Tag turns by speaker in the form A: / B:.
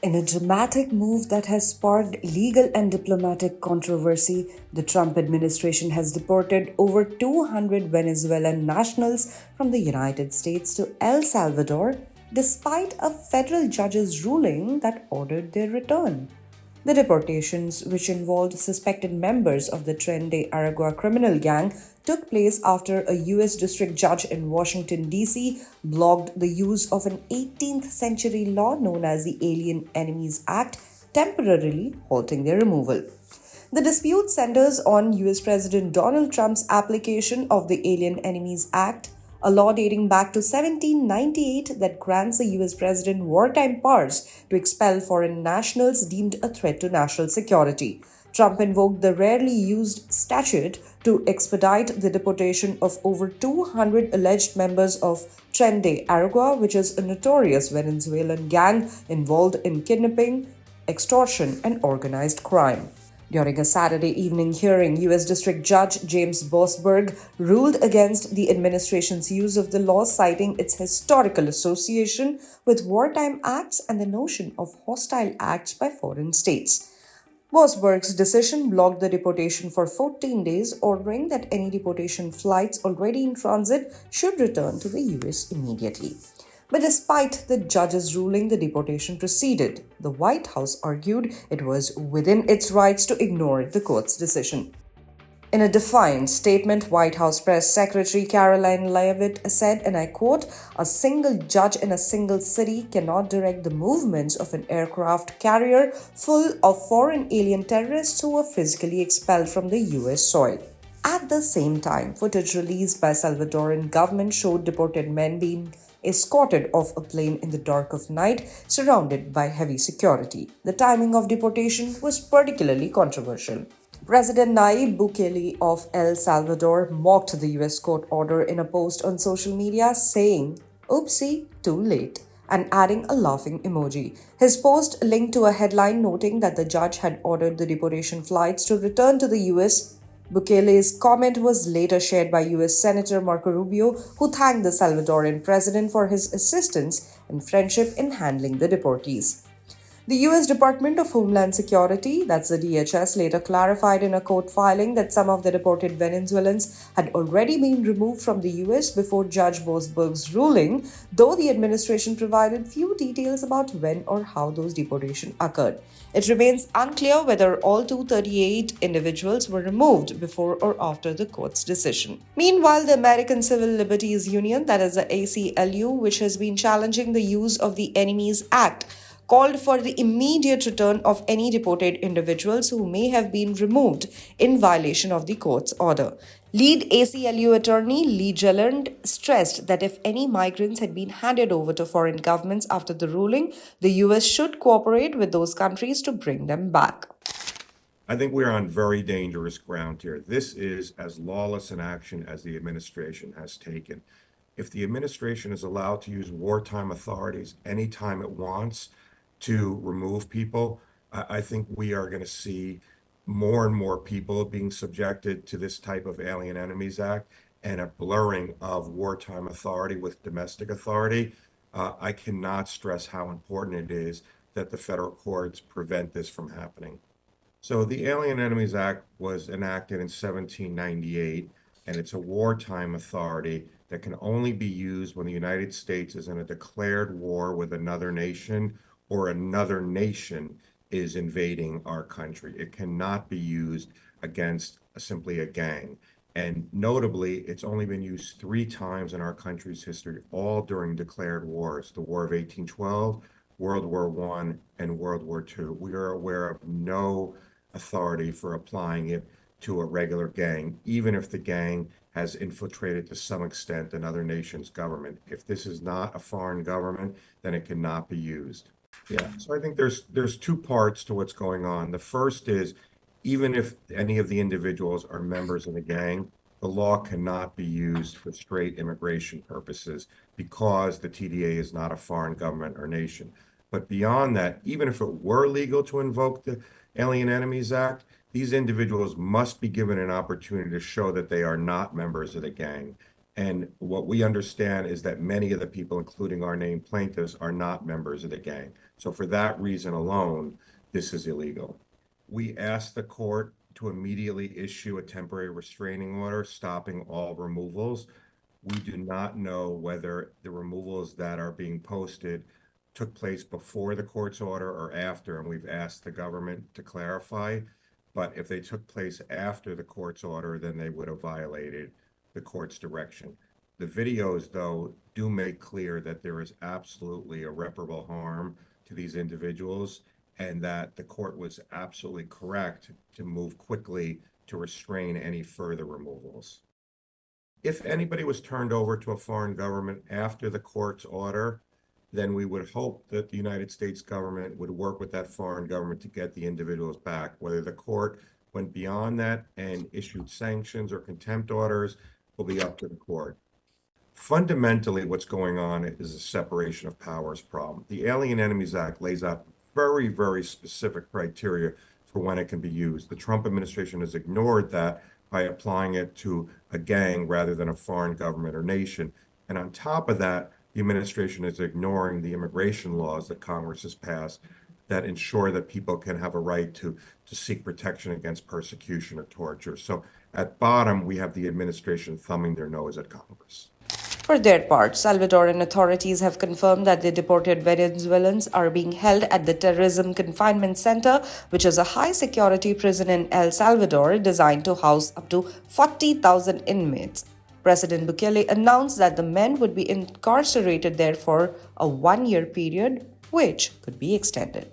A: In a dramatic move that has sparked legal and diplomatic controversy, the Trump administration has deported over 200 Venezuelan nationals from the United States to El Salvador, despite a federal judge's ruling that ordered their return. The deportations, which involved suspected members of the Tren de Aragua criminal gang, took place after a U.S. district judge in Washington, D.C. blocked the use of an 18th century law known as the Alien Enemies Act, temporarily halting their removal. The dispute centers on US President Donald Trump's application of the Alien Enemies Act, a law dating back to 1798 that grants the US president wartime powers to expel foreign nationals deemed a threat to national security. Trump invoked the rarely used statute to expedite the deportation of over 200 alleged members of Tren de Aragua, which is a notorious Venezuelan gang involved in kidnapping, extortion, and organized crime. During a Saturday evening hearing, U.S. District Judge James Boasberg ruled against the administration's use of the law, citing its historical association with wartime acts and the notion of hostile acts by foreign states. Boasberg's decision blocked the deportation for 14 days, ordering that any deportation flights already in transit should return to the U.S. immediately. But despite the judge's ruling, the deportation proceeded. The White House argued it was within its rights to ignore the court's decision. In a defiant statement, White House Press Secretary Caroline Leavitt said, and I quote, "A single judge in a single city cannot direct the movements of an aircraft carrier full of foreign alien terrorists who were physically expelled from the US soil." At the same time, footage released by Salvadoran government showed deported men being escorted off a plane in the dark of night, surrounded by heavy security. The timing of deportation was particularly controversial. President Nayib Bukele of El Salvador mocked the US court order in a post on social media, saying, "Oopsie, too late," and adding a laughing emoji. His post linked to a headline noting that the judge had ordered the deportation flights to return to the US. Bukele's comment was later shared by US Senator Marco Rubio, who thanked the Salvadoran president for his assistance and friendship in handling the deportees. The US Department of Homeland Security, that's the DHS, later clarified in a court filing that some of the deported Venezuelans had already been removed from the US before Judge Boasberg's ruling, though the administration provided few details about when or how those deportations occurred. It remains unclear whether all 238 individuals were removed before or after the court's decision. Meanwhile, the American Civil Liberties Union, that is the ACLU, which has been challenging the use of the Enemies Act, called for the immediate return of any deported individuals who may have been removed in violation of the court's order. Lead ACLU attorney Lee Jelland stressed that if any migrants had been handed over to foreign governments after the ruling, the US should cooperate with those countries to bring them back.
B: I think we're on very dangerous ground here. This is as lawless an action as the administration has taken. If the administration is allowed to use wartime authorities anytime it wants to remove people, I think we are going to see more and more people being subjected to this type of Alien Enemies Act and a blurring of wartime authority with domestic authority. I cannot stress how important it is that the federal courts prevent this from happening. So the Alien Enemies Act was enacted in 1798, and it's a wartime authority that can only be used when the United States is in a declared war with another nation or another nation is invading our country. It cannot be used against simply a gang. And notably, it's only been used 3 times in our country's history, all during declared wars: the War of 1812, World War I, and World War II. We are aware of no authority for applying it to a regular gang, even if the gang has infiltrated to some extent another nation's government. If this is not a foreign government, then it cannot be used. Yeah, so I think there's 2 parts to what's going on. The first is, even if any of the individuals are members of the gang, the law cannot be used for straight immigration purposes because the TDA is not a foreign government or nation. But beyond that, even if it were legal to invoke the Alien Enemies Act, these individuals must be given an opportunity to show that they are not members of the gang. And what we understand is that many of the people, including our named plaintiffs, are not members of the gang. So for that reason alone, this is illegal. We asked the court to immediately issue a temporary restraining order stopping all removals. We do not know whether the removals that are being posted took place before the court's order or after, and we've asked the government to clarify. But if they took place after the court's order, then they would have violated the court's direction. The videos, though, do make clear that there is absolutely irreparable harm to these individuals and that the court was absolutely correct to move quickly to restrain any further removals. If anybody was turned over to a foreign government after the court's order, then we would hope that the United States government would work with that foreign government to get the individuals back. Whether the court went beyond that and issued sanctions or contempt orders will be up to the court. Fundamentally, what's going on is a separation of powers problem. The Alien Enemies Act lays out very, very specific criteria for when it can be used. The Trump administration has ignored that by applying it to a gang rather than a foreign government or nation. And on top of that, the administration is ignoring the immigration laws that Congress has passed that ensure that people can have a right to seek protection against persecution or torture. So at bottom, we have the administration thumbing their nose at Congress.
A: For their part, Salvadoran authorities have confirmed that the deported Venezuelans are being held at the Terrorism Confinement Center, which is a high-security prison in El Salvador designed to house up to 40,000 inmates. President Bukele announced that the men would be incarcerated there for a one-year period, which could be extended.